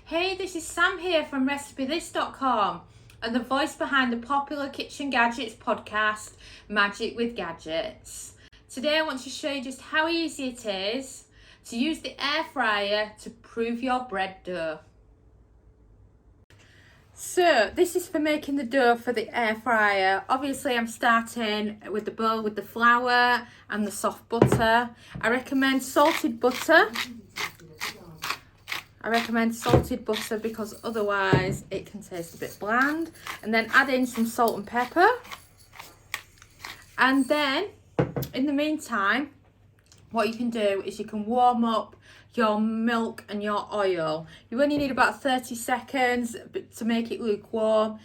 Hey, this is Sam here from RecipeThis.com and the voice behind the popular Kitchen Gadgets podcast, Magic with Gadgets. Today I want to show you just how easy it is to use the air fryer to prove your bread dough. So this is for making the dough for the air fryer. Obviously I'm starting with the bowl with the flour and the soft butter. I recommend salted butter. Because otherwise it can taste a bit bland. And then add in some salt and pepper. And then in the meantime, what you can do is you can warm up your milk and your oil. You only need about 30 seconds to make it lukewarm.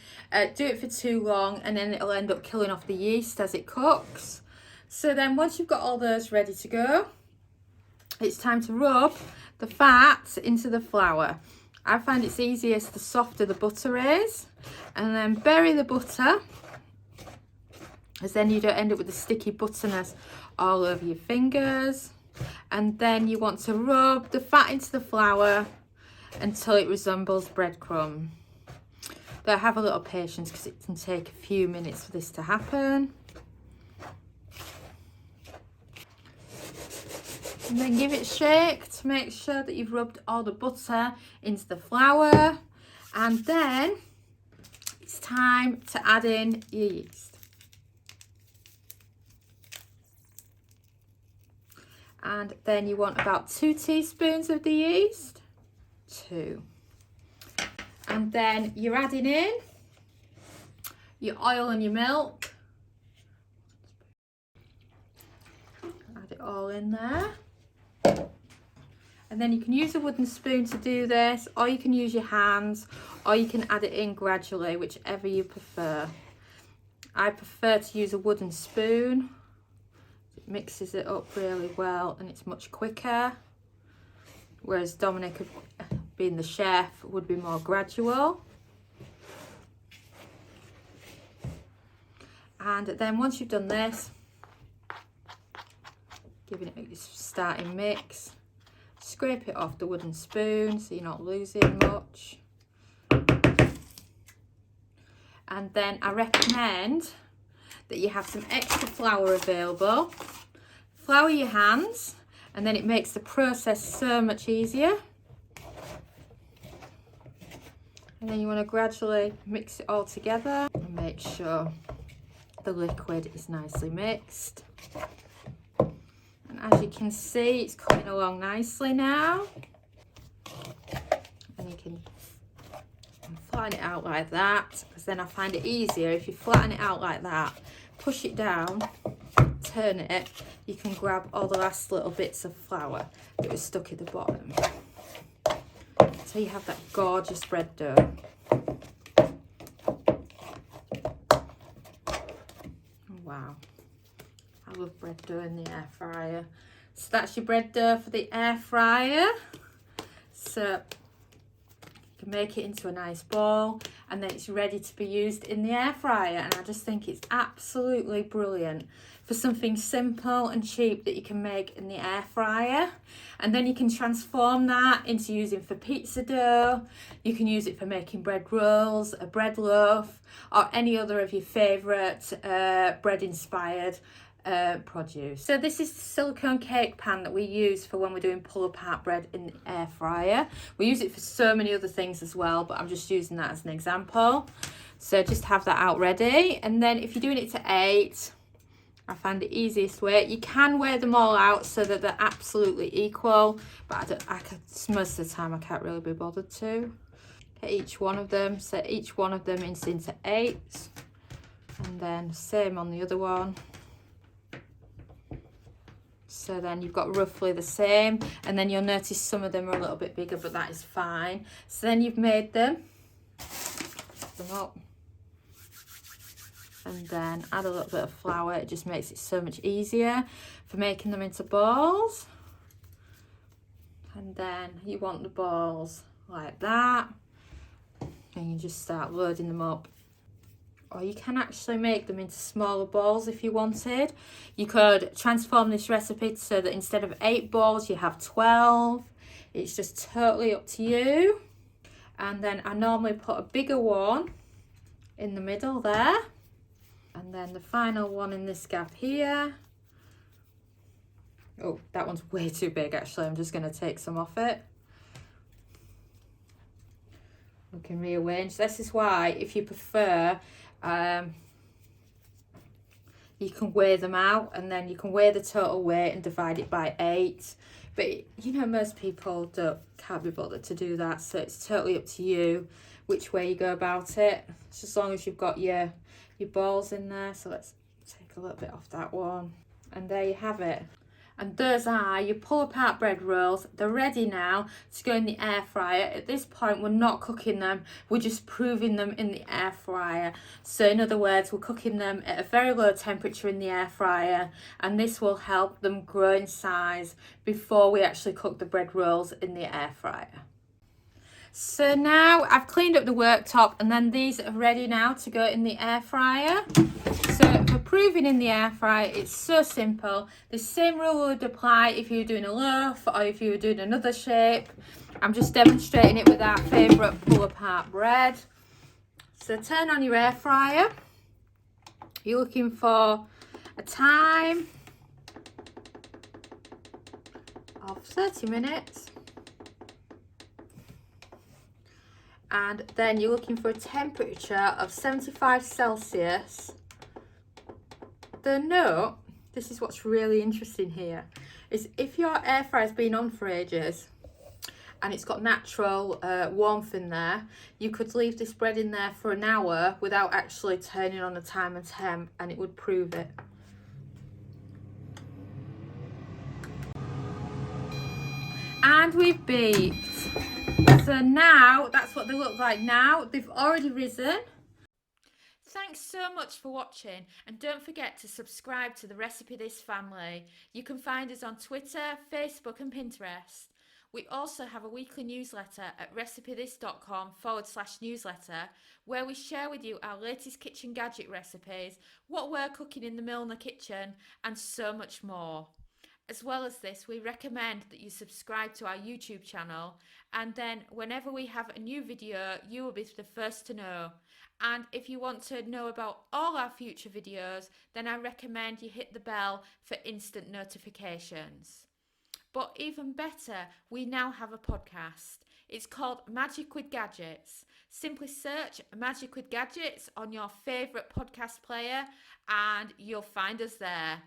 Do it for too long and then it'll end up killing off the yeast as it cooks. So then once you've got all those ready to go, it's time to rub the fat into the flour. I find it's easiest the softer the butter is, and then bury the butter, as then you don't end up with the sticky butterness all over your fingers. And then you want to rub the fat into the flour until it resembles breadcrumb. But have a little patience because it can take a few minutes for this to happen. And then give it a shake to make sure that you've rubbed all the butter into the flour. And then it's time to add in your yeast. And then you want about 2 teaspoons of the yeast. 2. And then you're adding in your oil and your milk. Add it all in there. And then you can use a wooden spoon to do this, or you can use your hands, or you can add it in gradually, whichever you prefer. I prefer to use a wooden spoon. It mixes it up really well and it's much quicker. Whereas Dominic, being the chef, would be more gradual. And then once you've done this, giving it a starting mix, scrape it off the wooden spoon so you're not losing much. And then I recommend that you have some extra flour available. Flour your hands and then it makes the process so much easier. And then you want to gradually mix it all together and make sure the liquid is nicely mixed. And as you can see, it's coming along nicely now. And you can flatten it out like that, because then I find it easier if you flatten it out like that, push it down, turn it, you can grab all the last little bits of flour that was stuck at the bottom. So you have that gorgeous bread dough. Wow. I love bread dough in the air fryer. So that's your bread dough for the air fryer. So you can make it into a nice ball and then it's ready to be used in the air fryer. And I just think it's absolutely brilliant for something simple and cheap that you can make in the air fryer. And then you can transform that into using for pizza dough. You can use it for making bread rolls, a bread loaf, or any other of your favourite bread inspired produce. So this is the silicone cake pan that we use for when we're doing pull apart bread in the air fryer. We use it for so many other things as well, but I'm just using that as an example. So just have that out ready. And then if you're doing it to 8, I find the easiest way, you can weigh them all out so that they're absolutely equal, but most of the time I can't really be bothered to. Get each one of them, set each one of them into 8, and then same on the other one. So then you've got roughly the same, and then you'll notice some of them are a little bit bigger, but that is fine. So then you've made them, put them up, and then add a little bit of flour. It just makes it so much easier for making them into balls. And then you want the balls like that, and you just start loading them up. Or you can actually make them into smaller balls if you wanted. You could transform this recipe so that instead of 8 balls you have 12. It's just totally up to you. And then I normally put a bigger one in the middle there, and then the final one in this gap here. Oh, that one's way too big actually. I'm just going to take some off it. We can rearrange. This is why, if you prefer, you can weigh them out, and then you can weigh the total weight and divide it by 8. But you know, most people can't be bothered to do that, so it's totally up to you which way you go about it. Just as long as you've got your balls in there. So let's take a little bit off that one, and there you have it. And those are your pull apart bread rolls. They're ready now to go in the air fryer. At this point, we're not cooking them, we're just proving them in the air fryer. So in other words, we're cooking them at a very low temperature in the air fryer, and this will help them grow in size before we actually cook the bread rolls in the air fryer. So now I've cleaned up the worktop, and then these are ready now to go in the air fryer. So for proving in the air fryer, it's so simple. The same rule would apply if you were doing a loaf or if you were doing another shape. I'm just demonstrating it with our favourite pull apart bread. So turn on your air fryer. You're looking for a time of 30 minutes. And then you're looking for a temperature of 75 Celsius. The note, this is what's really interesting here, is if your air fryer's been on for ages and it's got natural warmth in there, you could leave this bread in there for an hour without actually turning on the time and temp, and it would prove it. And we've beeped. So now, that's what they look like now. They've already risen. Thanks so much for watching, and don't forget to subscribe to the Recipe This family. You can find us on Twitter, Facebook and Pinterest. We also have a weekly newsletter at recipethis.com/newsletter, where we share with you our latest kitchen gadget recipes, what we're cooking in the Milner kitchen, and so much more. As well as this, we recommend that you subscribe to our YouTube channel, and then whenever we have a new video, you will be the first to know. And if you want to know about all our future videos, then I recommend you hit the bell for instant notifications. But even better, we now have a podcast. It's called Magic with Gadgets. Simply search Magic with Gadgets on your favourite podcast player and you'll find us there.